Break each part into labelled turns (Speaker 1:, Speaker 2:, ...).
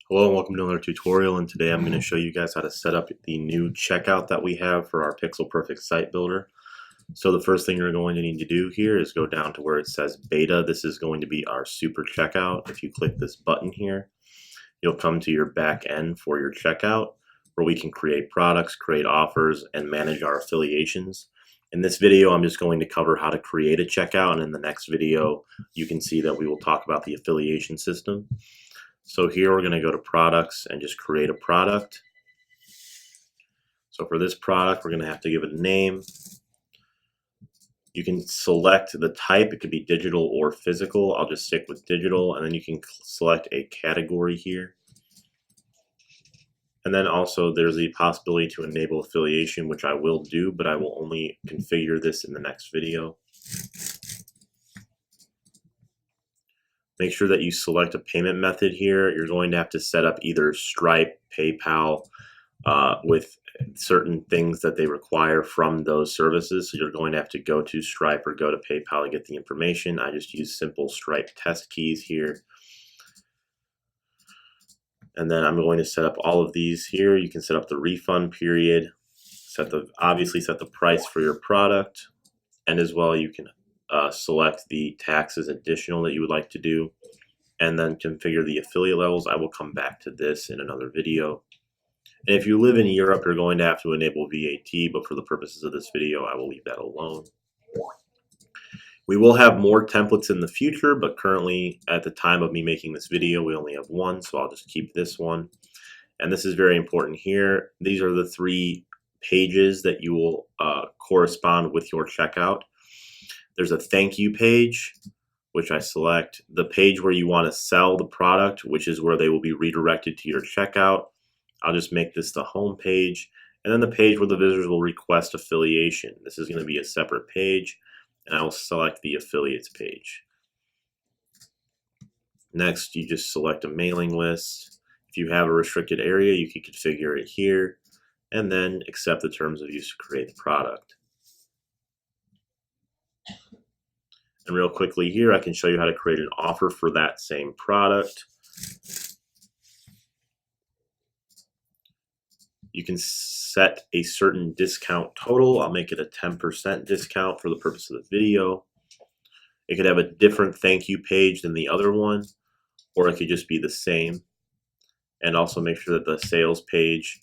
Speaker 1: Hello and welcome to another tutorial, and today I'm going to show you guys how to set up the new checkout that we have for our Pixel Perfect site builder. So the first thing you're going to need to do here is go down to where it says beta. This is going to be our super checkout. If you click this button here, you'll come to your back end for your checkout where we can create products, create offers, and manage our affiliations. In this video, I'm just going to cover how to create a checkout, and in the next video, you can see that we will talk about the affiliation system. So here we're going to go to products and just create a product. So for this product, we're going to have to give it a name. You can select the type. It could be digital or physical. I'll just stick with digital, and then you can select a category here. And then also there's the possibility to enable affiliation, which I will do, but I will only configure this in the next video. Make sure that you select a payment method here. You're going to have to set up either Stripe, PayPal, with certain things that they require from those services. So you're going to have to go to Stripe or go to PayPal to get the information. I just use simple Stripe test keys here. And then I'm going to set up all of these here. You can set up the refund period, obviously set the price for your product, and as well you can select the taxes additional that you would like to do, and then configure the affiliate levels. I will come back to this in another video. And if you live in Europe, you're going to have to enable VAT, but for the purposes of this video, I will leave that alone. We will have more templates in the future, but currently at the time of me making this video, we only have one, so I'll just keep this one. And this is very important here. These are the 3 pages that you will correspond with your checkout. There's a thank you page, which I select. The page where you want to sell the product, which is where they will be redirected to your checkout. I'll just make this the home page. And then the page where the visitors will request affiliation. This is going to be a separate page, and I will select the affiliates page. Next, you just select a mailing list. If you have a restricted area, you can configure it here, and then accept the terms of use to create the product. And real quickly here, I can show you how to create an offer for that same product. You can set a certain discount total. I'll make it a 10% discount for the purpose of the video. It could have a different thank you page than the other one, or it could just be the same. And also make sure that the sales page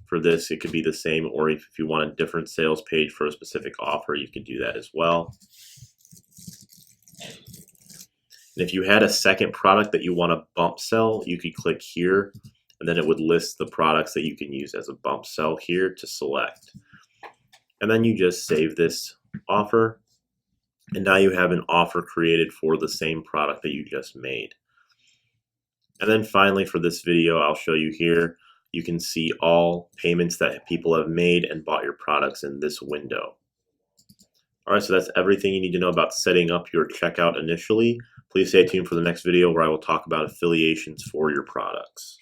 Speaker 1: for this, it could be the same, or if you want a different sales page for a specific offer, you can do that as well. And if you had a second product that you want to bump sell, you could click here, and then it would list the products that you can use as a bump sell here to select. And then you just save this offer, and now you have an offer created for the same product that you just made. And then finally, for this video, I'll show you here, you can see all payments that people have made and bought your products in this window. All right, so that's everything you need to know about setting up your checkout initially. Please stay tuned for the next video where I will talk about affiliations for your products.